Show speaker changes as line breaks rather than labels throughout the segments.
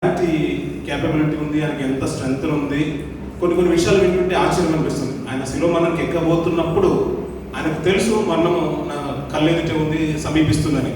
ఎలాంటి క్యాపబిలిటీ ఉంది, ఆయనకి ఎంత స్ట్రెంగ్త్ ఉంది. కొన్ని విషయాలు వింటుంటే ఆశ్చర్యం అనిపిస్తుంది. ఆయన శిలువ మరణానికి ఎక్కబోతున్నప్పుడు ఆయనకు తెలుసు మరణము నా కళ్ళెదుటే ఉంది, సమీపిస్తుందని.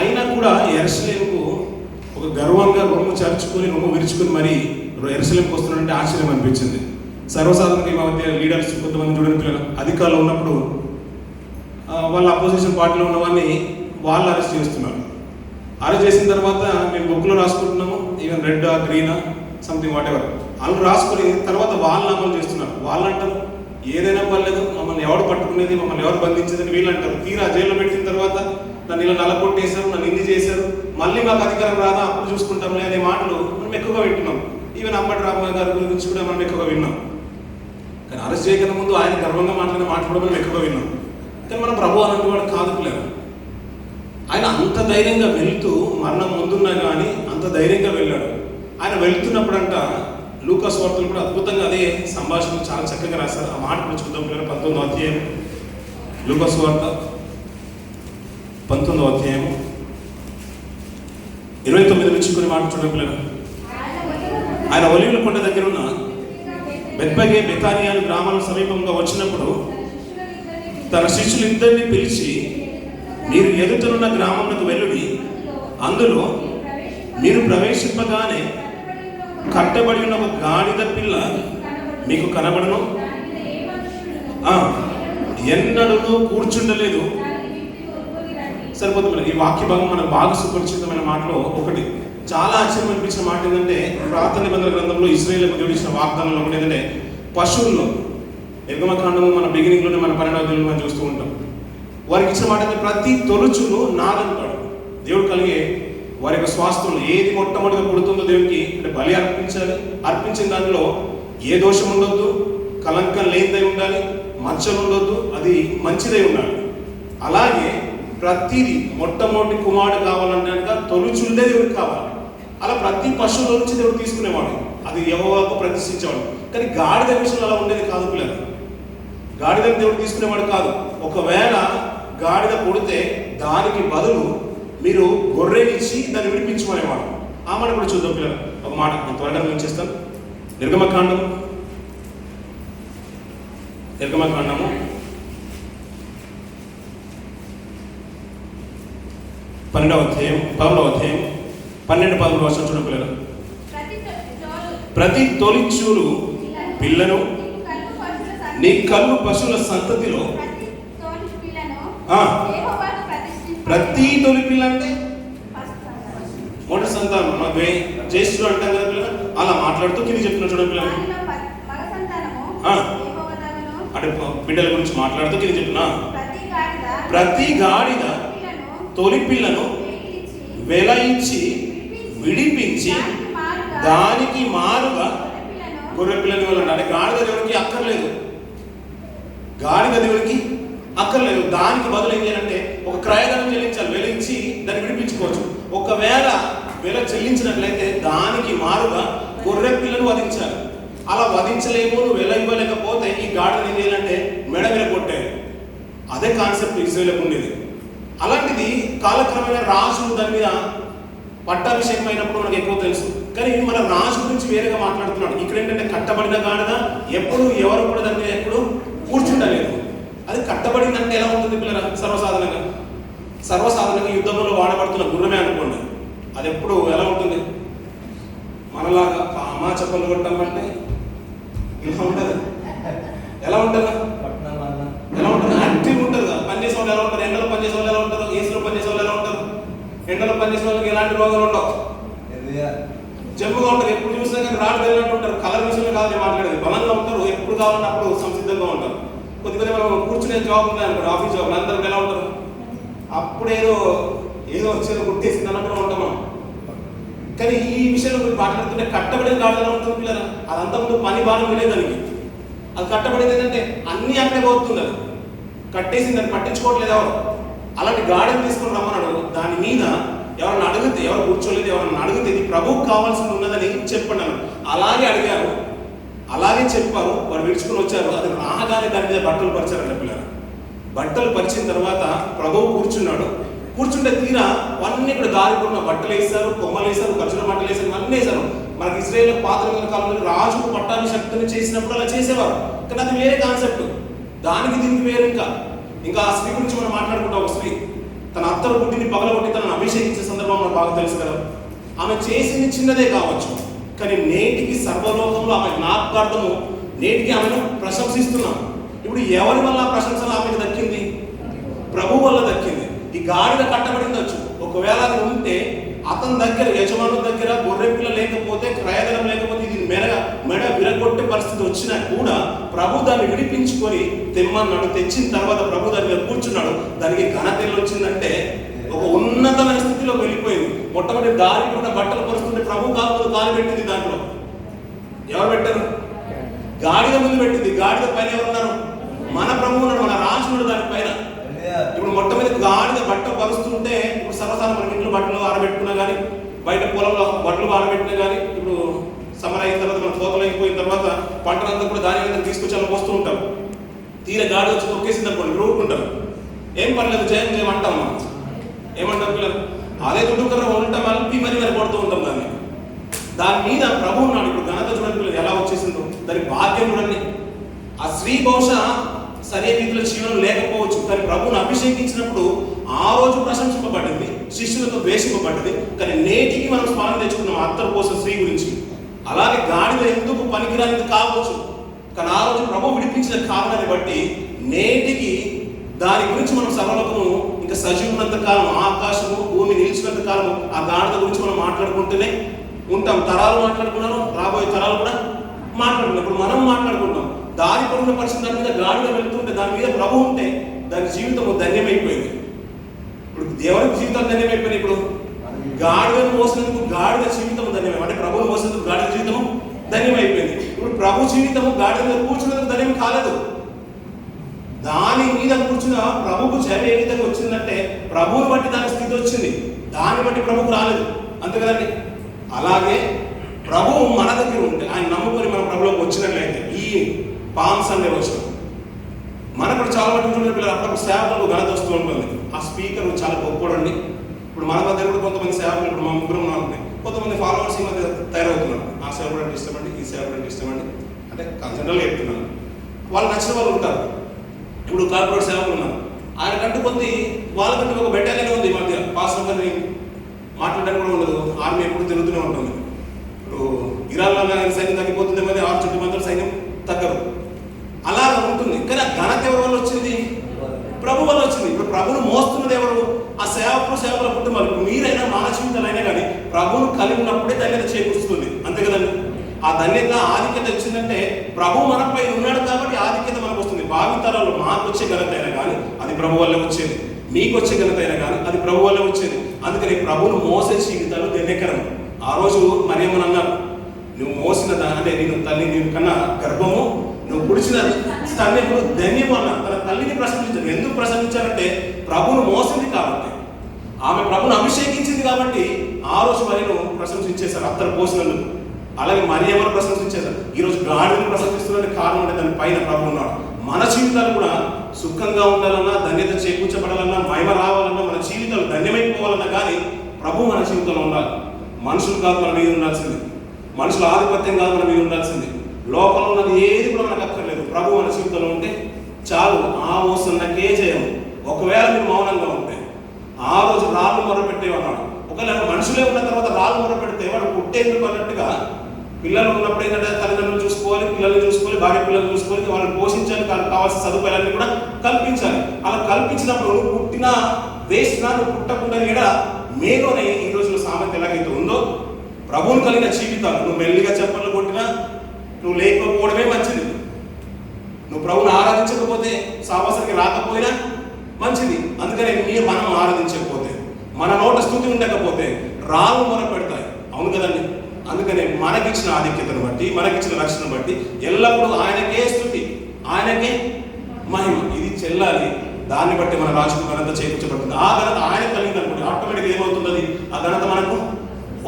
అయినా కూడా యెరూషలేముకు ఒక గర్వంగా రొమ్ము చరుచుకొని రొమ్ము విరుచుకొని మరి యెరూషలేముకు వస్తున్నాడంటే ఆశ్చర్యం అనిపించింది. సర్వసాధారణంగా ఈ మధ్య లీడర్స్ కొంతమంది చూడండి అధికారులు ఉన్నప్పుడు వాళ్ళ అపోజిషన్ పార్టీలో ఉన్న వారిని వాళ్ళు అరెస్ట్ చేస్తున్నారు. అరెస్ట్ చేసిన తర్వాత మేము బుక్లో రాసుకుంటున్నాము, ఈవెన్ రెడ్ గ్రీనా సంథింగ్ వాట్ ఎవర్ వాళ్ళు రాసుకుని తర్వాత వాళ్ళని అమలు చేస్తున్నారు. వాళ్ళు అంటారు ఏదైనా పర్లేదు, మమ్మల్ని ఎవరు పట్టుకునేది, మమ్మల్ని ఎవరు బంధించేదని వీళ్ళు అంటారు. తీరా జైల్లో పెట్టిన తర్వాత నన్ను ఇలా నలగొట్టేశారు, నన్ను ఇన్ని చేశారు, మళ్ళీ మాకు అధికారం రాదా అప్పుడు చూసుకుంటాంలే అనే మాటలు మనం ఎక్కువగా వింటున్నాం. ఈవెన్ అంబటి రామయ్య గారి గురించి కూడా మనం ఎక్కువగా విన్నాం. కానీ అరెస్ట్ చేయకుండా ముందు ఆయన గర్వంగా మాట్లాడడం మనం ఎక్కువగా విన్నాం. కానీ మన ప్రభు అలాంటి వాడు కాదు పిల్లలు. ఆయన అంత ధైర్యంగా వెళ్తూ మరణం ముందున్నా కానీ అంత ధైర్యంగా వెళ్ళాడు. ఆయన వెళ్తున్నప్పుడంట లూకా సువార్తలు కూడా అద్భుతంగా అదే సంభాషణ చాలా చక్కగా రాశారు. ఆ మాట కూడా చూద్దాం పిల్లలు. 19వ అధ్యాయం లూకా సువార్త 19వ అధ్యాయం 29 నుంచి కొన్ని మాట చూడండి పిల్లలు. ఆయన ఒలీవల కొండ దగ్గర ఉన్న బెత్ఫగే బెతానియా గ్రామాల సమీపంగా వచ్చినప్పుడు తన శిష్యులిద్దరిని పిలిచి, మీరు ఎదుటనున్న గ్రామంలోకి వెళ్ళుడి, అందులో మీరు ప్రవేశింపగానే కట్టబడి ఉన్న ఒక గాడిద పిల్ల మీకు కనబడను, ఎన్నడూ కూర్చుండలేదు. సరిపోతుంది. ఈ వాక్య భాగం మనకు బాగా సుపరిచితమైన మాటలో ఒకటి. చాలా ఆశ్చర్యం అనిపించిన మాట ఏంటంటే, ప్రార్థన నిబంధన గ్రంథంలో ఇశ్రాయేలుకు దేవుడు ఇచ్చిన వాగ్దానంలో ఒకటి ఏంటంటే, పశువుల్లో నిర్గమకాండము మన బిగినింగ్లోనే మన 12వ అధ్యాయంలో మనం చూస్తూ ఉంటాం. వారికి ఇచ్చిన మాట ప్రతి తొలుచును నాదంటాడు. దేవుడు కలిగే వారి యొక్క స్వాస్థ్యంలో ఏది మొట్టమొదటిగా పుడుతుందో దేవునికి అంటే బలి అర్పించాలి. అర్పించిన దానిలో ఏ దోషం ఉండొద్దు, కలంకం లేనిదై ఉండాలి, మచ్చలు ఉండొద్దు, అది మంచిదై ఉండాలి. అలాగే ప్రతిది మొట్టమొదటి కుమారుడు కావాలంటే తొలుచుండే దేవుడికి కావాలి. అలా ప్రతి పశువుల నుంచి దేవుడు తీసుకునేవాడు, అది యెహోవాకు ప్రతిష్ఠించేవాడు. కానీ గాడిద విషయంలో అలా ఉండేది కాదు పిల్లలు. గాడిదని దేవుడు తీసుకునేవాడు కాదు. ఒకవేళ గాడిద పుడితే దానికి బదులు మీరు గొర్రెనిచ్చి దాన్ని విడిపించుకునేవాడు. ఆ మాట కూడా చూద్దాం పిల్లలు. ఒక మాట నేను త్వరగా వినిచేస్తాను. నిర్గమకాండము 12వ అధ్యాయం 12-13 వర్షం చూడండి పిల్లలు. ప్రతి తొలిచూలు పిల్లను నీ కళ్ళు పశువుల సంతతిలో ప్రతి తొలి పిల్ల అంటే మొదటి సంతానం జ్యేష్ఠుడు అంటాం కదా పిల్లలు. అలా మాట్లాడుతూ కింద చెప్తున్నా చూడండి పిల్లలు. అంటే బిడ్డల గురించి మాట్లాడుతూ కింద చెప్తున్నా, ప్రతి గాడిద తొలి పిల్లను వెలయించి విడిపించి దానికి మారుగా గొర్రె పిల్లని వెళ్ళండి. అంటే గాడిద దేవుడికి అక్కర్లేదు, గాడిద దేవుడికి అక్కర్లేదు. దానికి బదులు ఏం చేయాలంటే ఒక క్రయధనం చెల్లించాలి, వెలించి దాన్ని విడిపించుకోవచ్చు. ఒకవేళ వెల చెల్లించినట్లయితే దానికి మారుగా గొర్రె పిల్లను వధించాలి. అలా వధించలేము, నువ్వు వెల ఇవ్వలేకపోతే ఈ గాడిదని ఏం చేయాలంటే మెడ కొట్టాలి. అదే కాన్సెప్ట్ ఇశ్రాయేలుకు ఉండేది. అలాంటిది కాలక్రమేణా రాజులు దాని మీద పట్టాభిషేకం అయినప్పుడు మనకు ఎక్కువ తెలుసు. కానీ మన రాజు గురించి వేరేగా మాట్లాడుతున్నాడు. ఇక్కడ ఏంటంటే కట్టబడిన గాడిద ఎప్పుడు ఎవరు కూడా దాని మీద ఎప్పుడు కూర్చుండలేదు. అది కట్టబడిందంటే ఎలా ఉంటుంది పిల్లల? సర్వసాధారణంగా యుద్ధంలో వాడబడుతున్న గుర్రమే అనుకోండి. అది ఎప్పుడు ఎలా ఉంటుంది? మనలాగా అమ్మా చెప్పలు కొట్టామంటే ఇలా ఉంటుంది. ఎలా ఉంటుంది? ఎలా ఉంటుంది? యాక్టివ్ ఉంటుంది కదా. పనిచేసే వాళ్ళు ఎలా ఉంటారు? ఎండలో పనిచేసే వాళ్ళు ఎలా ఉంటారు? ఏసీలో పనిచేసే వాళ్ళు ఎలా ఉంటారు? ఎండలో పనిచేసే వాళ్ళకి ఎలాంటి రోగాలు ఉండవు, జబ్బుగా ఉంటారు. ఎప్పుడు చూసినా కానీ రాళ్ళు వెళ్ళినట్టు ఉంటారు. కలర్ విషయంలో కాదు నేను మాట్లాడేది. బలంగా ఉంటారు, ఎప్పుడు కావాలన్నప్పుడు సంసిద్ధంగా ఉంటారు. కొద్దిగా మనం కూర్చునే జాబ్ ఉంది అనుకోండి, ఆఫీస్ జాబ్, అందరూ ఎలా ఉంటారు? అప్పుడు ఏదో వచ్చేది గుర్తేసింది అన్నప్పుడు ఉంటాం మనం. కానీ ఈ విషయంలో మీరు మాట్లాడుతుంటే కట్టబడిన గాడిద ఎలా ఉంటుంది పిల్లలు? అదంతా ముందు పని బాగా వినేదానికి. అది కట్టబడేది ఏంటంటే అన్నీ అక్కడే పోతుంది. అది కట్టేసింది, దాన్ని పట్టించుకోవట్లేదు ఎవరు. అలాంటి గాడిని తీసుకుని రమ్మన్నాడు. దాని మీద ఎవరన్నా అడిగితే, ఎవరు కూర్చోలేదు, ఎవరన్నా అడిగితే ఇది ప్రభువుకు కావాల్సింది ఉన్నదని చెప్పండి అన్నాడు. అలాగే అడిగారు, అలాగే చెప్పారు. వారు విడుచుకుని వచ్చారు. అది రాగానే దాని మీద బట్టలు పరిచారంట పిల్లలు. బట్టలు పరిచిన తర్వాత ప్రభువు కూర్చున్నాడు. కూర్చుంటే తీరా అన్ని కూడా గాలికున్న బట్టలు వేస్తారు, కొమ్మలు వేస్తారు, ఖర్చుల బట్టలు వేస్తారు, అన్నీ వేశారు. మనకి ఇజ్రాయేల్ పాత కాలంలో రాజు పట్టాభిషక్తిని చేసినప్పుడు అలా చేసేవారు. కానీ అది వేరే కాన్సెప్ట్, దానికి దీనికి వేరు. ఇంకా ఆ స్త్రీ గురించి మనం మాట్లాడుకుంటాం. ఒక స్త్రీ తన అత్తరు పుట్టిని పగలగొట్టి తనను అభిషేకించే సందర్భం మనకు బాగా తెలుసు కదా. ఆమె చేసింది చిన్నదే కావచ్చు, కానీ నేటికి సర్వలోకంలో ఆమె జ్ఞాపకార్థము నేటికి ఆమెను ప్రశంసిస్తున్నాం. ఇప్పుడు ఎవరి వల్ల ప్రశంసలు ఆమెకు దక్కింది? ప్రభు వల్ల దక్కింది. ఈ గాడిద కట్టబడిందచ్చు, ఒకవేళ అది ఉంటే అతని దగ్గర, యజమానుల దగ్గర గొర్రె పిల్ల లేకపోతే, క్రయధనం లేకపోతే, ఇది మెడ విరగొట్టే పరిస్థితి వచ్చినా కూడా ప్రభు దాన్ని విడిపించుకొని తెమ్మన్నాడు. తెచ్చిన తర్వాత ప్రభు దాని మీద కూర్చున్నాడు. దానికి ఘనత వచ్చిందంటే ఒక ఉన్నతమైన స్థితిలోకి వెళ్ళిపోయింది. మొట్టమొదటి దారి కూడా బట్టలు పరుస్తుంటే ప్రభు కాలు పెట్టింది. దాంట్లో ఎవరు పెట్టారు? గాడిద ముందు పెట్టింది. గాడిద పైన ఎవరున్నారు? మన ప్రభు ఉన్నాడు, మన రాజుడు దానిపైన. ఇప్పుడు మొట్టమొదటి గాడిద బట్ట పరుస్తుంటే, ఇప్పుడు సర్వసాధారణ మన ఇంట్లో బట్టలు ఆరబెట్టుకున్నా కానీ, బయట పొలంలో బట్టలు ఆరబెట్టినా కానీ, ఇప్పుడు సమ్మర్ అయిన తర్వాత మన కోతలు అయిపోయిన తర్వాత పంటలంతా కూడా దాని మీద తీసుకొచ్చి అలా పోస్తూ ఉంటాం. తీర గాడి వచ్చి తొక్కేసింది అనుకోండి, ఊరుకుంటారు. ఏం పర్లేదు, జయం చేయమంటాం. మనం ఏమంటాం? పిల్లలు అదే దుడ్డుకర్ర ఉంటాం, అల్పి మరి కొడుతూ ఉంటాం. దాని మీద ప్రభు ఉన్నాడు. ఇప్పుడు ఘనత చూడండి పిల్లలు ఎలా వచ్చేసిందో, దానికి భాగ్యం చూడండి. ఆ స్త్రీ బహుశా సరైన రీతిలో జీవనం లేకపోవచ్చు, కానీ ప్రభువును అభిషేకించినప్పుడు ఆ రోజు ప్రశంసింపబడింది, శిష్యులతో ద్వేషింపబడింది. కానీ నేటికి మనం స్మరణ తెచ్చుకున్నాం అత్తరు కోసం స్త్రీ గురించి. అలాగే గాడిద ఎందుకు పనికిరానిది కావచ్చు, కానీ ఆ రోజు ప్రభు విడిపించిన కారణాన్ని బట్టి నేటికి దాని గురించి మనం సర్వలోకము ఇంకా సజీవున్నంత కాలం, ఆకాశము భూమి నిలిచినంత కాలం ఆ గాడిద గురించి మనం మాట్లాడుకుంటూనే ఉంటాం. తరాలు మాట్లాడుకున్నాను, రాబోయే తరాలు కూడా మాట్లాడుకున్నాం. ఇప్పుడు మనం మాట్లాడుకుంటాం. దారి పరుగుల పరిస్థితి దాని మీద గాడిద వెళ్తుంటే, దాని మీద ప్రభు ఉంటే దాని జీవితం ధన్యమైపోయింది. ఇప్పుడు దేవునికి జీవితం ధన్యమైపోయింది. ఇప్పుడు గాడిదను మోసినందుకు గాడిద జీవితం ధన్యమైంది. అంటే ప్రభువును మోసినందుకు గాడిద జీవితము ధన్యమైపోయింది. ఇప్పుడు ప్రభు జీవితము గాడిద మీద కూర్చున్నందుకు ధన్యం కాలేదు. దాని మీద కూర్చున్న ప్రభుకు జయం ఏ విధంగా వచ్చిందంటే, ప్రభువుని బట్టి దాని స్థితి వచ్చింది, దాన్ని బట్టి ప్రభుకు రాలేదు. అంతే కదండి. అలాగే ప్రభువు మన దగ్గర ఉంటే, ఆయన నమ్ముకొని మన ప్రభులోకి వచ్చినట్లయితే, ఈ పామ్ సండే వచ్చిన మనకు కూడా చాలా మట్టి చూడండి పిల్లలు, అప్పుడు సేవకులకు ఘనత వస్తూ ఉంటుంది. ఆ స్పీకర్ చాలా గొప్పడండి. ఇప్పుడు మన దగ్గర కూడా కొంతమంది సేవకులు, ఇప్పుడు మా ముగ్గురు ఉన్నాయి, కొంతమంది ఫాలోవర్స్ ఈ మధ్య తయారవుతున్నారు. ఆ సేవకుడు అంటే ఇష్టమండి, ఈ సేవకుడు అంటే ఇష్టమండి, అంటే జనరల్గా చెప్తున్నాను. వాళ్ళు నచ్చిన వాళ్ళు ఉంటారు. ఇప్పుడు కార్పొరేట్ సేవకులు ఉన్నారు, ఆయనకంటూ వాళ్ళకంటూ ఒక బెటాలియన్ ఉంది. ఈ మధ్య పాస్టర్ గారిని మాట్లాడడానికి కూడా ఉండదు, ఆర్మీ ఎప్పుడు తిరుగుతూనే ఉంటుంది. ఇప్పుడు ఇరాన్లో సైన్యం తగ్గిపోతుంది, మరి 6 చుట్టూ మంది సైన్యం తగ్గరు, అలాగ ఉంటుంది. కానీ ఆ ఘనత ఎవరి వల్ల వచ్చింది? ప్రభు వల్ల వచ్చింది. ఇప్పుడు ప్రభును మోస్తున్నది ఎవరు? ఆ సేవకుల కుటుంబాలు. ఇప్పుడు మీరైనా మన జీవితాలైనా కానీ ప్రభును కలిగి ఉన్నప్పుడే ధన్యత చేకూరుస్తుంది. అంతే కదండి. ఆ ధన్యత ఆధిక్యత వచ్చిందంటే ప్రభు మనపై ఉన్నాడు కాబట్టి ఆధిక్యత మనకు వస్తుంది. భావితరాలు మాకు వచ్చే ఘనత అయినా కానీ అది ప్రభు వల్ల వచ్చేది, మీకు వచ్చే ఘనత అయినా కానీ అది ప్రభు వల్ల వచ్చేది. అందుకని ప్రభును మోసే జీవితాలు ధన్యకరం. ఆ రోజు మరియమ్మని అన్నారు, నువ్వు మోసిన అంటే నేను తల్లి, నేను కన్నా గర్భము, నువ్వు పుడిచిన స్తన్యము ధన్యము అన్న. తన తల్లిని ప్రశంసించారు. ఎందుకు ప్రశంసించారంటే ప్రభును మోసింది కాబట్టి, ఆమె ప్రభును అభిషేకించింది కాబట్టి ఆ రోజు మరియను ప్రశంసించేశారు అత్తరు పోసినందుకు. అలాగే మరియమ్మను ప్రశంసించేశారు. ఈరోజు గాడిని ప్రశంసిస్తున్న కారణం అంటే దాని పైన ప్రభు ఉన్నాడు. మన జీవితాలు కూడా సుఖంగా ఉండాలన్నా, ధన్యత చేకూర్చబడాలన్నా, మహిమ రావాలన్నా, మన జీవితాలు ధన్యమైపోవాలన్నా కానీ ప్రభు మన జీవితంలో ఉండాలి. మనుషులు కాదు మన మీద ఉండాల్సింది, మనుషుల ఆధిపత్యం కాదు మన మీద ఉండాల్సింది. లోకంలో ఉన్నది ఏది కూడా మనకు అక్కర్లేదు. ప్రభు మన జీవితంలో ఉంటే చాలు. ఆ మోసన్నకే జయం. ఒకవేళ మీరు మౌనంగా ఉంటే ఆ రోజు రాళ్ళు మొరపెట్టేవన్నాడు. ఒకవేళ మనుషులే ఉన్న తర్వాత రాళ్ళు మొరపెడితే వాడు పుట్టేందుకు అన్నట్టుగా, పిల్లలు ఉన్నప్పుడు ఏంటంటే తల్లిదండ్రులు చూసుకోవాలి, పిల్లల్ని చూసుకోవాలి, భార్య పిల్లలు చూసుకోవాలి, వాళ్ళని పోషించాలి, కావాల్సిన సదుపాయాలన్నీ కూడా కల్పించాలి. అలా కల్పించినప్పుడు నువ్వు పుట్టినా వేసినా, నువ్వు పుట్టకుండా కూడా మేలు అనే ఈ రోజులో సామెత ఎలాగైతే ఉందో, ప్రభువును కలిగిన జీవితాలు నువ్వు మెల్లిగా చెప్పలు కొట్టినా నువ్వు లేకపోవడమే మంచిది. నువ్వు ప్రభువును ఆరాధించకపోతే, సావాసానికి రాకపోయినా మంచిది. అందుకని మనం ఆరాధించకపోతే, మన నోట స్తుతి ఉండకపోతే రాళ్ళు మొర పెడతాయి. అవును కదండి. అందుకనే మనకిచ్చిన ఆధిక్యతను బట్టి, మనకిచ్చిన రక్షణ బట్టి ఎల్లప్పుడూ ఆయనకే స్తుతి, ఆయనకే మహిమ ఇది చెల్లాలి. దాన్ని బట్టి మన రాజుకు ఘనత చేకూర్చబడుతుంది. ఆ ఘనత ఆయన కలిగింది అనుకోండి, ఆటోమేటిక్గా ఏమవుతుంది? ఆ ఘనత మనకు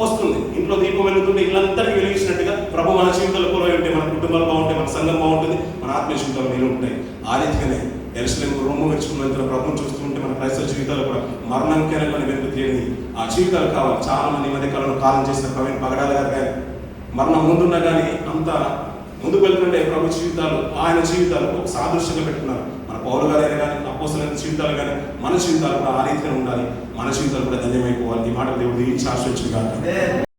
వస్తుంది. ఇంట్లో దీపం వెలుగుతుంటే ఇల్లంతటికి వెలిగించినట్టుగా ప్రభు మన జీవితంలో పూర్వై ఉంటే, మన కుటుంబాలు బాగుంటాయి, మన సంఘం బాగుంటుంది, మన ఆత్మీయ జీవితాలు నీళ్ళు ఉంటాయి. ఆ రీతిగానే ఎరుసలేము రొమ్ము మెచ్చుకున్న ప్రభుత్వం చూస్తూ ఉంటే మన క్రైస్తవ జీవితాలు కూడా మరణంకైనా కానీ వెనుక తీయని ఆ జీవితాలు కావాలి. చాలా మంది ఈ మధ్య కాలంలో కాలం చేసిన ప్రవీణ్ పగడాల గారు కానీ మరణం ముందున్నా కానీ అంత ముందుకు వెళ్తుంటే ప్రభు జీవితాలు, ఆయన జీవితాలు ఒక సాదృశ్యంగా పెట్టుకున్నారు. మన పౌలు గారైనా కానీ అపోస్తలుల జీవితాలు కానీ మన జీవితాలు కూడా ఆ రీతిగా ఉండాలి. మన జీవితాలు కూడా ధన్యమైపోవాలి. ఈ మాట దేవుడు దీవించి ఆశీర్వదించుగాక.